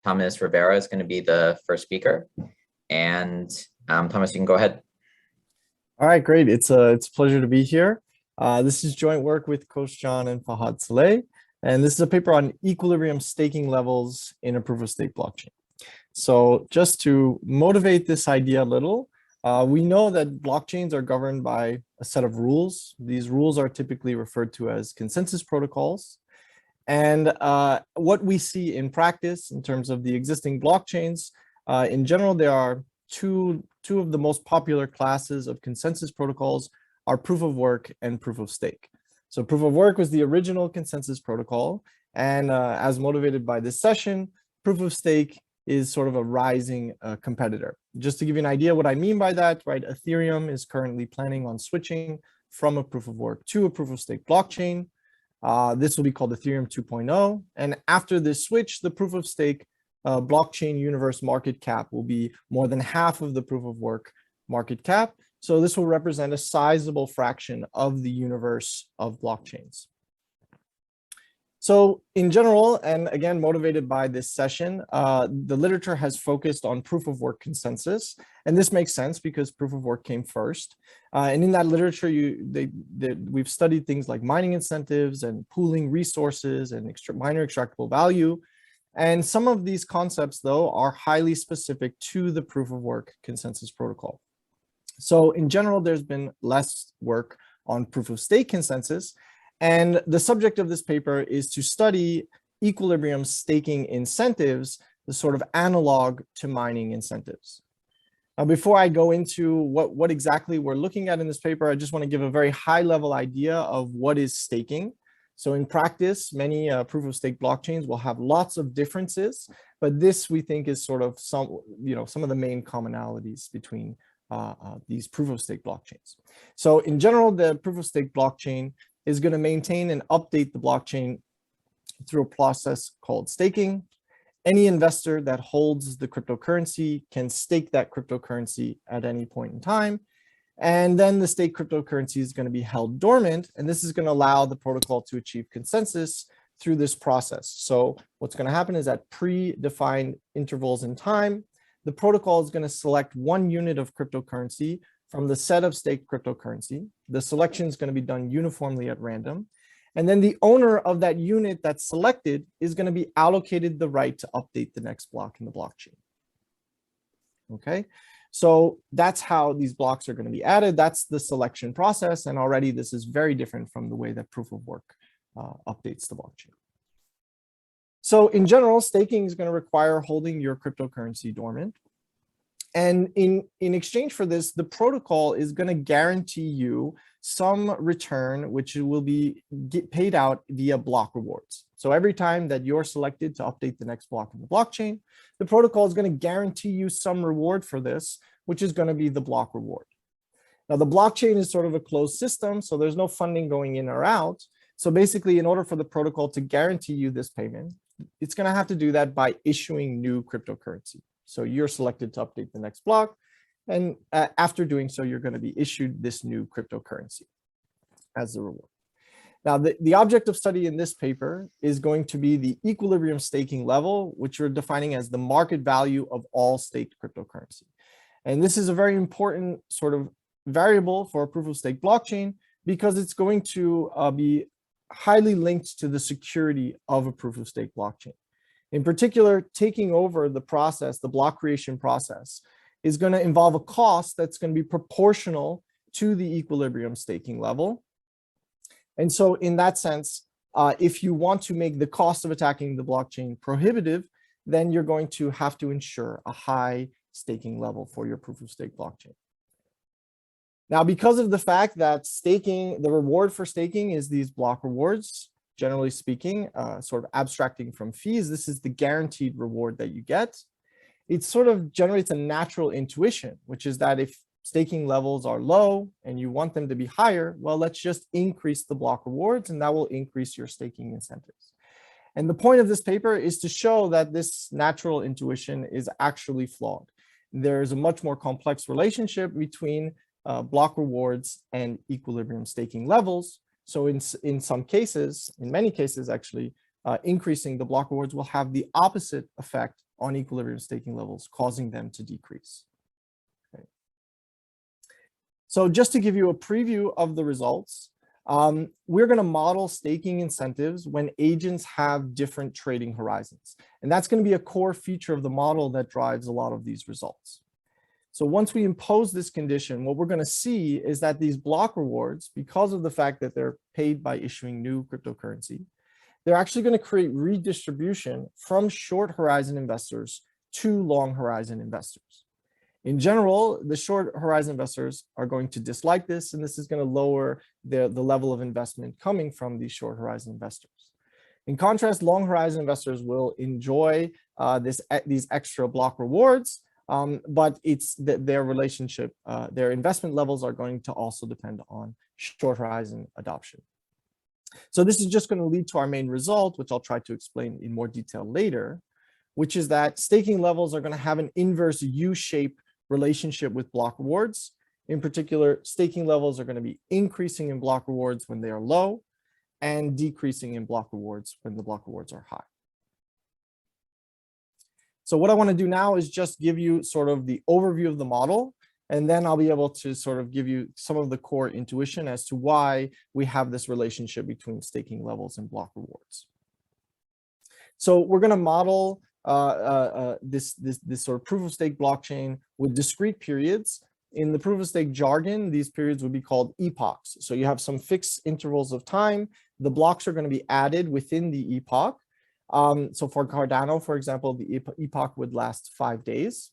Thomas Rivera is going to be the first speaker. And Thomas, you can go ahead. All right, great. It's a pleasure to be here. This is joint work with Coach John and Fahad Saleh, and this is a paper on equilibrium staking levels in a proof-of-stake blockchain. So just to motivate this idea a little, we know that blockchains are governed by a set of rules. These rules are typically referred to as consensus protocols. And what we see in practice in terms of the existing blockchains, in general, there are two of the most popular classes of consensus protocols are proof of work and proof of stake. So proof of work was the original consensus protocol. And as motivated by this session, proof of stake is sort of a rising competitor. Just to give you an idea what I mean by that, right? Ethereum is currently planning on switching from a proof of work to a proof of stake blockchain. This will be called Ethereum 2.0. And after this switch, the proof of stake blockchain universe market cap will be more than half of the proof of work market cap. So this will represent a sizable fraction of the universe of blockchains. So in general, and again, motivated by this session, the literature has focused on proof of work consensus. And this makes sense because proof of work came first. And in that literature, we've studied things like mining incentives and pooling resources and miner extractable value. And some of these concepts, though, are highly specific to the proof of work consensus protocol. So in general, there's been less work on proof of stake consensus. And the subject of this paper is to study equilibrium staking incentives, the sort of analog to mining incentives. Now, before I go into what exactly we're looking at in this paper, I just want to give a very high level idea of what is staking. So in practice, many proof of stake blockchains will have lots of differences, but this we think is sort of some of the main commonalities between these proof of stake blockchains. So in general, the proof of stake blockchain is going to maintain and update the blockchain through a process called staking. Any investor that holds the cryptocurrency can stake that cryptocurrency at any point in time. And then the staked cryptocurrency is going to be held dormant. And this is going to allow the protocol to achieve consensus through this process. So what's going to happen is at predefined intervals in time, the protocol is going to select one unit of cryptocurrency from the set of staked cryptocurrency. The selection is going to be done uniformly at random. And then the owner of that unit that's selected is going to be allocated the right to update the next block in the blockchain. Okay, so that's how these blocks are going to be added. That's the selection process. And already this is very different from the way that proof of work updates the blockchain. So in general, staking is going to require holding your cryptocurrency dormant. And in exchange for this, the protocol is going to guarantee you some return, which will be paid out via block rewards. So every time that you're selected to update the next block in the blockchain, the protocol is going to guarantee you some reward for this, which is going to be the block reward. Now, the blockchain is sort of a closed system, so there's no funding going in or out. So basically, in order for the protocol to guarantee you this payment, it's going to have to do that by issuing new cryptocurrency. So you're selected to update the next block. And after doing so, you're going to be issued this new cryptocurrency as the reward. Now, the object of study in this paper is going to be the equilibrium staking level, which we're defining as the market value of all staked cryptocurrency. And this is a very important sort of variable for a proof of stake blockchain because it's going to be highly linked to the security of a proof of stake blockchain. In particular, taking over the process, the block creation process, is going to involve a cost that's going to be proportional to the equilibrium staking level. And so in that sense, if you want to make the cost of attacking the blockchain prohibitive, then you're going to have to ensure a high staking level for your proof of stake blockchain. Now, because of the fact that staking, the reward for staking is these block rewards, generally speaking, sort of abstracting from fees, this is the guaranteed reward that you get. It sort of generates a natural intuition, which is that if staking levels are low and you want them to be higher, well, let's just increase the block rewards and that will increase your staking incentives. And the point of this paper is to show that this natural intuition is actually flawed. There's a much more complex relationship between block rewards and equilibrium staking levels. So in some cases, in many cases actually, increasing the block rewards will have the opposite effect on equilibrium staking levels, causing them to decrease. Okay. So just to give you a preview of the results, we're going to model staking incentives when agents have different trading horizons. And that's going to be a core feature of the model that drives a lot of these results. So once we impose this condition, what we're going to see is that these block rewards, because of the fact that they're paid by issuing new cryptocurrency, they're actually going to create redistribution from short horizon investors to long horizon investors. In general, the short horizon investors are going to dislike this, and this is going to lower the level of investment coming from these short horizon investors. In contrast, long horizon investors will enjoy these extra block rewards, but it's their relationship, their investment levels are going to also depend on short horizon adoption. So this is just going to lead to our main result, which I'll try to explain in more detail later, which is that staking levels are going to have an inverse U-shaped relationship with block rewards. In particular, staking levels are going to be increasing in block rewards when they are low and decreasing in block rewards when the block rewards are high. So what I want to do now is just give you sort of the overview of the model, and then I'll be able to sort of give you some of the core intuition as to why we have this relationship between staking levels and block rewards. So we're going to model this sort of proof of stake blockchain with discrete periods. In the proof of stake jargon, these periods would be called epochs. So you have some fixed intervals of time. The blocks are going to be added within the epoch. So for Cardano, for example, the epoch would last 5 days.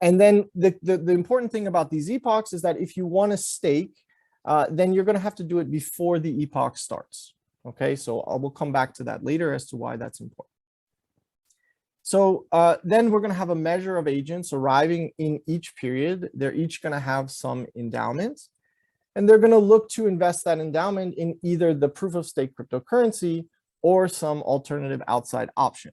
And then the important thing about these epochs is that if you want to stake, then you're going to have to do it before the epoch starts. Okay, so I will come back to that later as to why that's important. So then we're going to have a measure of agents arriving in each period. They're each going to have some endowment, and they're going to look to invest that endowment in either the proof of stake cryptocurrency or some alternative outside option.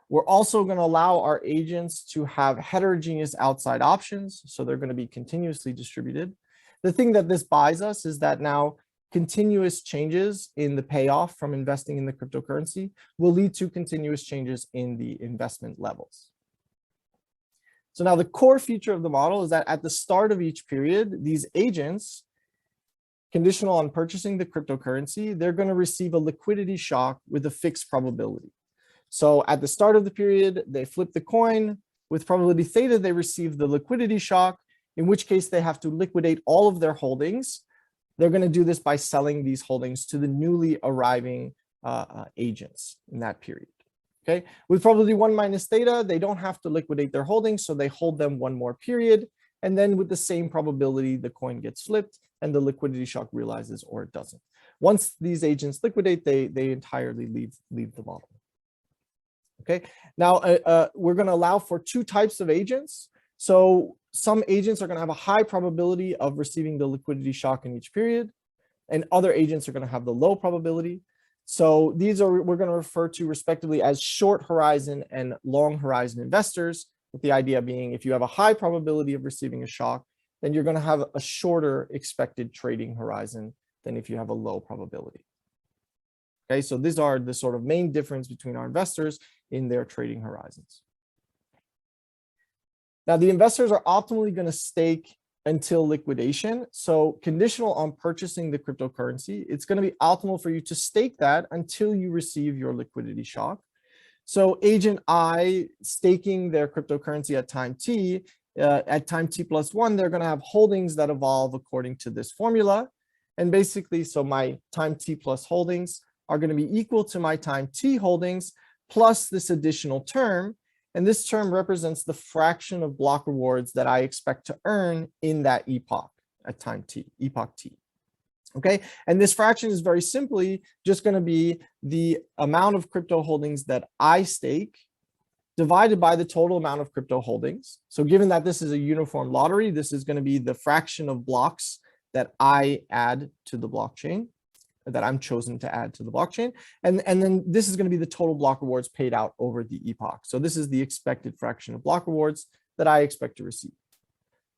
We're also going to allow our agents to have heterogeneous outside options, so they're going to be continuously distributed. The thing that this buys us is that now continuous changes in the payoff from investing in the cryptocurrency will lead to continuous changes in the investment levels. So now the core feature of the model is that at the start of each period, these agents, conditional on purchasing the cryptocurrency, they're going to receive a liquidity shock with a fixed probability. So at the start of the period, they flip the coin. With probability theta, they receive the liquidity shock, in which case they have to liquidate all of their holdings. They're going to do this by selling these holdings to the newly arriving agents in that period. Okay, with probability 1 minus theta, they don't have to liquidate their holdings, so they hold them one more period. And then with the same probability, the coin gets flipped and the liquidity shock realizes or it doesn't. Once these agents liquidate, they entirely leave the model. Okay, now we're going to allow for 2 types of agents. So some agents are going to have a high probability of receiving the liquidity shock in each period, and other agents are going to have the low probability. So these are we're going to refer to respectively as short horizon and long horizon investors, with the idea being if you have a high probability of receiving a shock, then you're going to have a shorter expected trading horizon than if you have a low probability. Okay, so these are the sort of main difference between our investors in their trading horizons. Now, the investors are optimally going to stake until liquidation. So conditional on purchasing the cryptocurrency, it's going to be optimal for you to stake that until you receive your liquidity shock. So agent I staking their cryptocurrency at time t plus 1, they're going to have holdings that evolve according to this formula. And basically, so my time t plus holdings are going to be equal to my time t holdings plus this additional term. And this term represents the fraction of block rewards that I expect to earn in that epoch at time t, epoch t. Okay, and this fraction is very simply just going to be the amount of crypto holdings that I stake divided by the total amount of crypto holdings. So given that this is a uniform lottery, this is going to be the fraction of blocks that I add to the blockchain, that I'm chosen to add to the blockchain. And then this is going to be the total block rewards paid out over the epoch. So this is the expected fraction of block rewards that I expect to receive.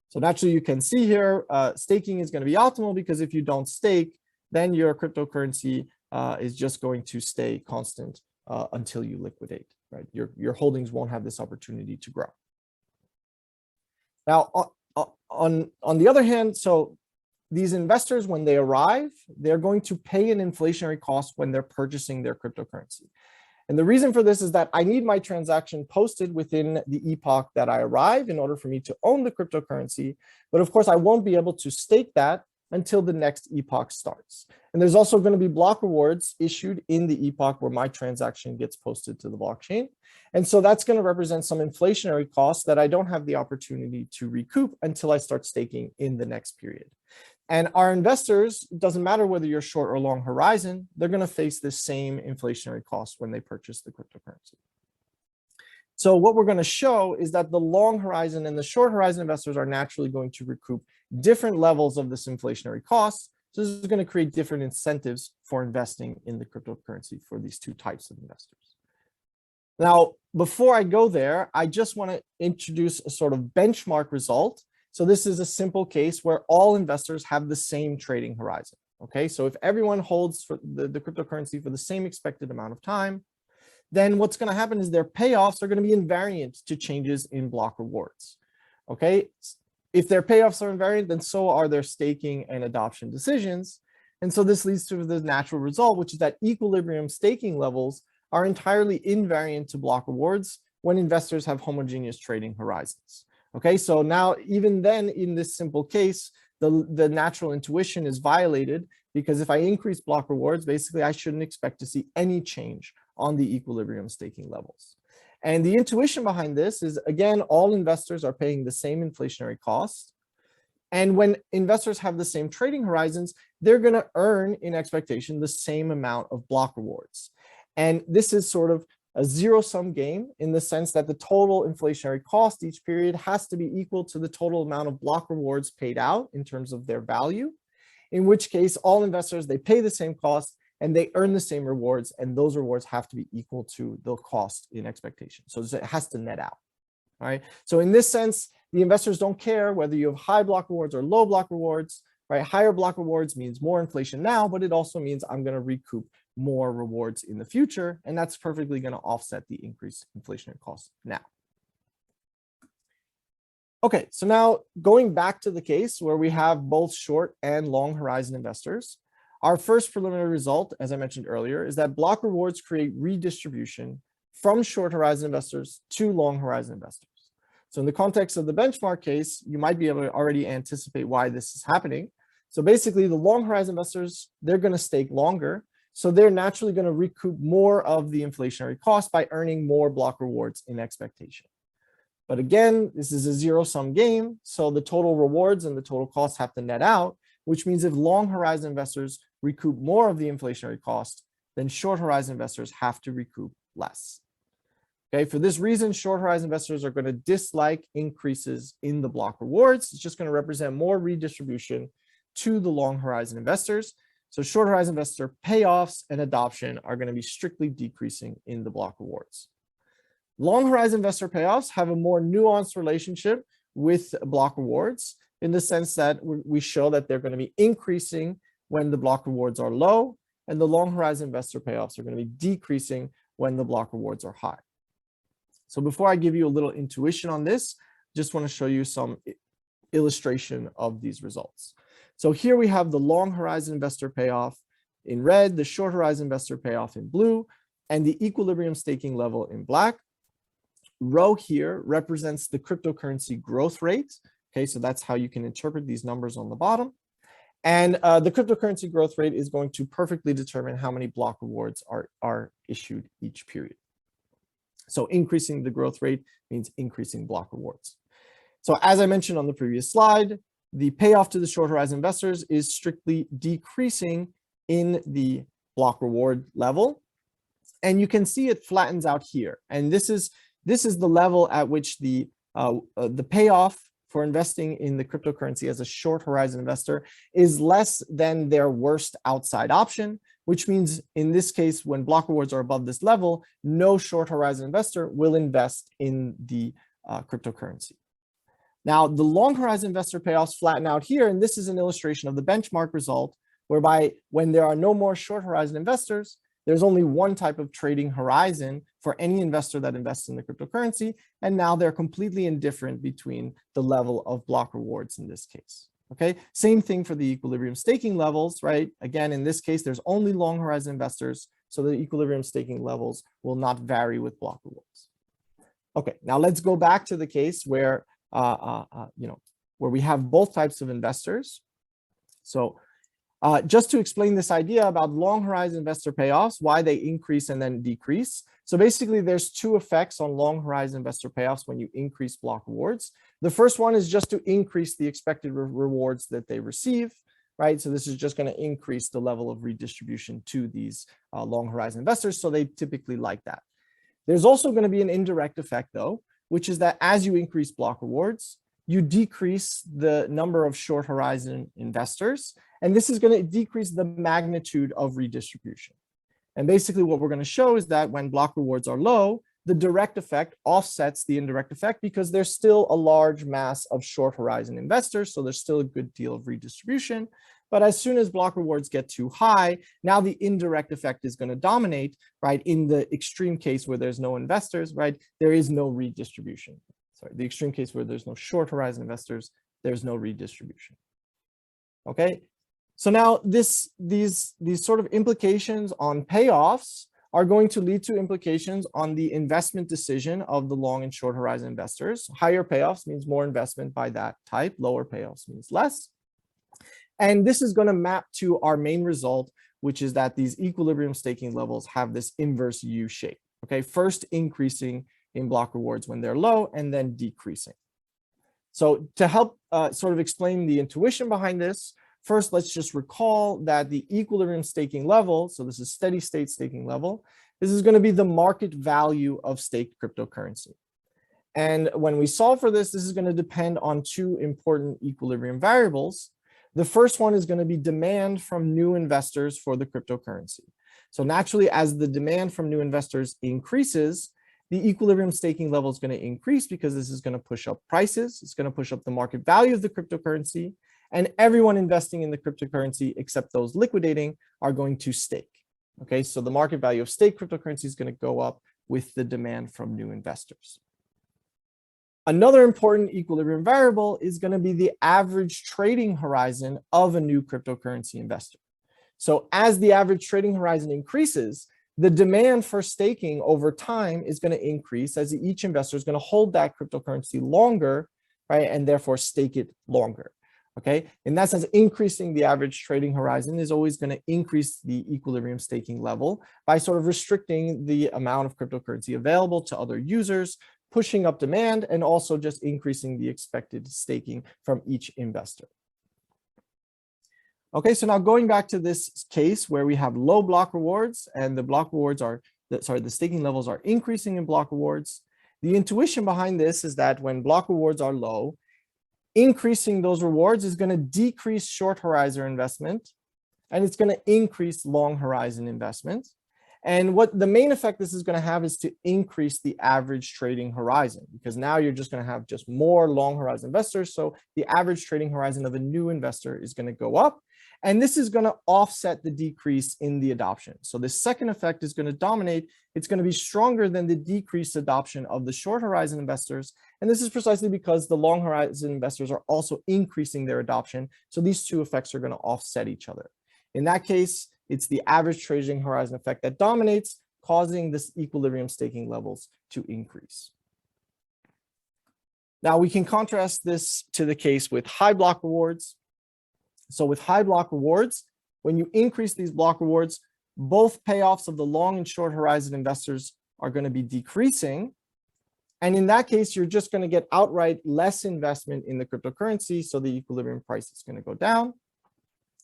So naturally, you can see here, staking is going to be optimal because if you don't stake, then your cryptocurrency is just going to stay constant until you liquidate, right? Your holdings won't have this opportunity to grow. Now, on the other hand, so these investors, when they arrive, they're going to pay an inflationary cost when they're purchasing their cryptocurrency. And the reason for this is that I need my transaction posted within the epoch that I arrive in order for me to own the cryptocurrency. But of course, I won't be able to stake that until the next epoch starts. And there's also going to be block rewards issued in the epoch where my transaction gets posted to the blockchain. And so that's going to represent some inflationary costs that I don't have the opportunity to recoup until I start staking in the next period. And our investors, it doesn't matter whether you're short or long horizon, they're going to face this same inflationary cost when they purchase the cryptocurrency. So what we're going to show is that the long horizon and the short horizon investors are naturally going to recoup different levels of this inflationary cost. So this is going to create different incentives for investing in the cryptocurrency for these two types of investors. Now, before I go there, I just want to introduce a sort of benchmark result. So this is a simple case where all investors have the same trading horizon. Okay, so if everyone holds for the cryptocurrency for the same expected amount of time, then what's going to happen is their payoffs are going to be invariant to changes in block rewards. Okay, if their payoffs are invariant, then so are their staking and adoption decisions. And so this leads to the natural result, which is that equilibrium staking levels are entirely invariant to block rewards when investors have homogeneous trading horizons. Okay, so now even then in this simple case, the natural intuition is violated because if I increase block rewards, basically I shouldn't expect to see any change on the equilibrium staking levels. And the intuition behind this is, again, all investors are paying the same inflationary cost. And when investors have the same trading horizons, they're going to earn in expectation the same amount of block rewards. And this is sort of a zero-sum game in the sense that the total inflationary cost each period has to be equal to the total amount of block rewards paid out in terms of their value, in which case all investors, they pay the same cost and they earn the same rewards, and those rewards have to be equal to the cost in expectation. So it has to net out. All right. So in this sense, the investors don't care whether you have high block rewards or low block rewards, right? Higher block rewards means more inflation now, but it also means I'm going to recoup more rewards in the future, and that's perfectly going to offset the increased inflationary cost now. Okay, so now going back to the case where we have both short and long horizon investors, our first preliminary result, as I mentioned earlier, is that block rewards create redistribution from short horizon investors to long horizon investors. So in the context of the benchmark case, you might be able to already anticipate why this is happening. So basically the long horizon investors, they're going to stake longer. So they're naturally going to recoup more of the inflationary cost by earning more block rewards in expectation. But again, this is a zero-sum game. So the total rewards and the total costs have to net out, which means if long horizon investors recoup more of the inflationary cost, then short horizon investors have to recoup less. Okay, for this reason, short horizon investors are going to dislike increases in the block rewards. It's just going to represent more redistribution to the long horizon investors. So short horizon investor payoffs and adoption are going to be strictly decreasing in the block rewards. Long horizon investor payoffs have a more nuanced relationship with block rewards in the sense that we show that they're going to be increasing when the block rewards are low, and the long horizon investor payoffs are going to be decreasing when the block rewards are high. So before I give you a little intuition on this, just want to show you some illustration of these results. So here we have the long horizon investor payoff in red, the short horizon investor payoff in blue, and the equilibrium staking level in black. Row here represents the cryptocurrency growth rate. Okay, so that's how you can interpret these numbers on the bottom. And the cryptocurrency growth rate is going to perfectly determine how many block rewards are issued each period. So increasing the growth rate means increasing block rewards. So as I mentioned on the previous slide, the payoff to the short horizon investors is strictly decreasing in the block reward level. And you can see it flattens out here. And this is the level at which the payoff for investing in the cryptocurrency as a short horizon investor is less than their worst outside option, which means in this case, when block rewards are above this level, no short horizon investor will invest in the cryptocurrency. Now, the long horizon investor payoffs flatten out here, and this is an illustration of the benchmark result, whereby when there are no more short horizon investors, there's only one type of trading horizon for any investor that invests in the cryptocurrency. And now they're completely indifferent between the level of block rewards in this case. Okay, same thing for the equilibrium staking levels, right? Again, in this case, there's only long horizon investors, so the equilibrium staking levels will not vary with block rewards. Okay, now let's go back to the case where where we have both types of investors. So just to explain this idea about long horizon investor payoffs, why they increase and then decrease. So basically, there's two effects on long horizon investor payoffs when you increase block rewards. The first one is just to increase the expected rewards that they receive, right? So this is just going to increase the level of redistribution to these long horizon investors. So they typically like that. There's also going to be an indirect effect, though, which is that as you increase block rewards, you decrease the number of short horizon investors, and this is going to decrease the magnitude of redistribution. And basically what we're going to show is that when block rewards are low, the direct effect offsets the indirect effect because there's still a large mass of short horizon investors, so there's still a good deal of redistribution. But as soon as block rewards get too high, now the indirect effect is going to dominate, right? In the extreme case where there's no investors, right? There is no redistribution. Sorry, the extreme case where there's no short horizon investors, there's no redistribution. Okay, so now these sort of implications on payoffs are going to lead to implications on the investment decision of the long and short horizon investors. Higher payoffs means more investment by that type, lower payoffs means less. And this is going to map to our main result, which is that these equilibrium staking levels have this inverse U shape. Okay, first increasing in block rewards when they're low and then decreasing. So to help sort of explain the intuition behind this, first, let's just recall that the equilibrium staking level, so this is steady state staking level, this is going to be the market value of staked cryptocurrency. And when we solve for this, this is going to depend on two important equilibrium variables. The first one is going to be demand from new investors for the cryptocurrency. So naturally, as the demand from new investors increases, the equilibrium staking level is going to increase because this is going to push up prices. It's going to push up the market value of the cryptocurrency. And everyone investing in the cryptocurrency, except those liquidating, are going to stake. Okay, so the market value of staked cryptocurrency is going to go up with the demand from new investors. Another important equilibrium variable is going to be the average trading horizon of a new cryptocurrency investor. So as the average trading horizon increases, the demand for staking over time is going to increase as each investor is going to hold that cryptocurrency longer, right? And therefore stake it longer. Okay, in that sense, increasing the average trading horizon is always going to increase the equilibrium staking level by sort of restricting the amount of cryptocurrency available to other users, pushing up demand, and also just increasing the expected staking from each investor. Okay, so now going back to this case where we have low block rewards and the block rewards are, the staking levels are increasing in block rewards. The intuition behind this is that when block rewards are low, increasing those rewards is going to decrease short horizon investment, and it's going to increase long horizon investment. And what the main effect this is going to have is to increase the average trading horizon, because now you're just going to have just more long horizon investors. So the average trading horizon of a new investor is going to go up. And this is going to offset the decrease in the adoption. So the second effect is going to dominate. It's going to be stronger than the decreased adoption of the short horizon investors. And this is precisely because the long horizon investors are also increasing their adoption. So these two effects are going to offset each other. In that case, it's the average trading horizon effect that dominates, causing this equilibrium staking levels to increase. Now we can contrast this to the case with high block rewards. So with high block rewards, when you increase these block rewards, both payoffs of the long and short horizon investors are going to be decreasing. And in that case, you're just going to get outright less investment in the cryptocurrency. So the equilibrium price is going to go down.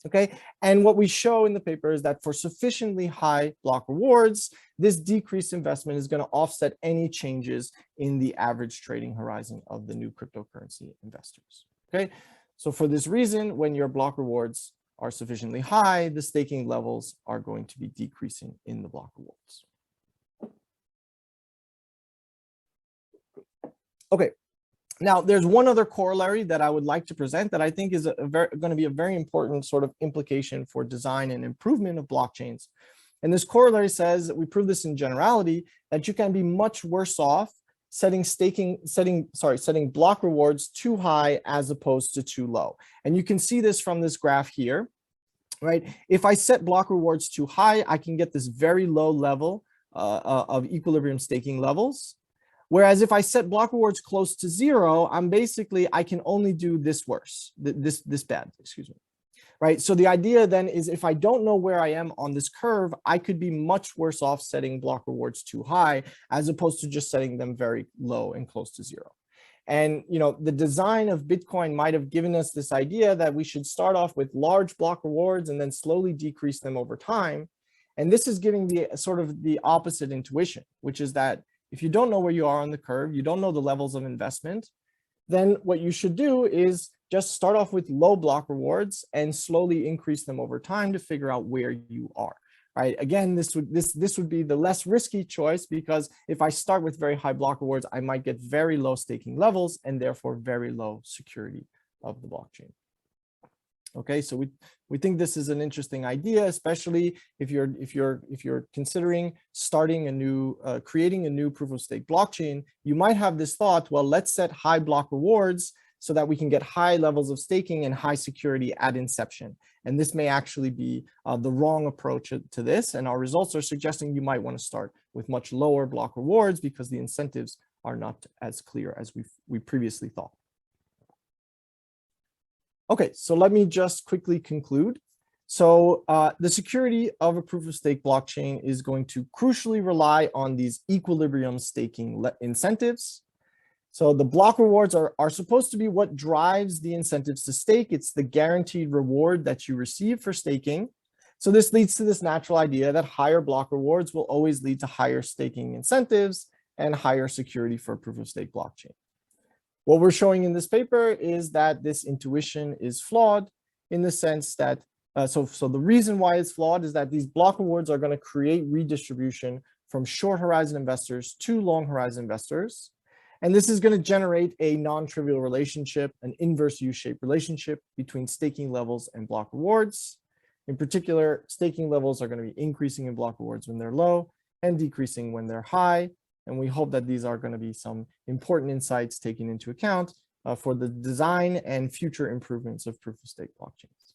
Okay. And what we show in the paper is that for sufficiently high block rewards, this decreased investment is going to offset any changes in the average trading horizon of the new cryptocurrency investors. Okay. So for this reason, when your block rewards are sufficiently high, the staking levels are going to be decreasing in the block rewards. Okay, now there's one other corollary that I would like to present that I think is going to be a very important sort of implication for design and improvement of blockchains. And this corollary says, we prove this in generality, that you can be much worse off setting block rewards too high as opposed to too low. And you can see this from this graph here, right? If I set block rewards too high, I can get this very low level of equilibrium staking levels. Whereas if I set block rewards close to zero, I can only do this worse, this bad, excuse me. Right. So the idea then is if I don't know where I am on this curve, I could be much worse off setting block rewards too high as opposed to just setting them very low and close to zero. And the design of Bitcoin might have given us this idea that we should start off with large block rewards and then slowly decrease them over time. And this is giving the sort of the opposite intuition, which is that if you don't know where you are on the curve, you don't know the levels of investment, then what you should do is just start off with low block rewards and slowly increase them over time to figure out where you are, right? Again, this would be the less risky choice, because if I start with very high block rewards, I might get very low staking levels and therefore very low security of the blockchain. Okay, so we think this is an interesting idea, especially if you're considering starting a new, creating a new proof of stake blockchain. You might have this thought, well, let's set high block rewards so that we can get high levels of staking and high security at inception. And this may actually be the wrong approach to this. And our results are suggesting you might want to start with much lower block rewards because the incentives are not as clear as we previously thought. Okay, so let me just quickly conclude. So the security of a proof of stake blockchain is going to crucially rely on these equilibrium staking incentives. So the block rewards are supposed to be what drives the incentives to stake. It's the guaranteed reward that you receive for staking. So this leads to this natural idea that higher block rewards will always lead to higher staking incentives and higher security for a proof of stake blockchain. What we're showing in this paper is that this intuition is flawed in the sense that, so the reason why it's flawed is that these block rewards are going to create redistribution from short horizon investors to long horizon investors. And this is going to generate a non-trivial relationship, an inverse U-shaped relationship between staking levels and block rewards. In particular, staking levels are going to be increasing in block rewards when they're low and decreasing when they're high. And we hope that these are going to be some important insights taken into account for the design and future improvements of proof of stake blockchains.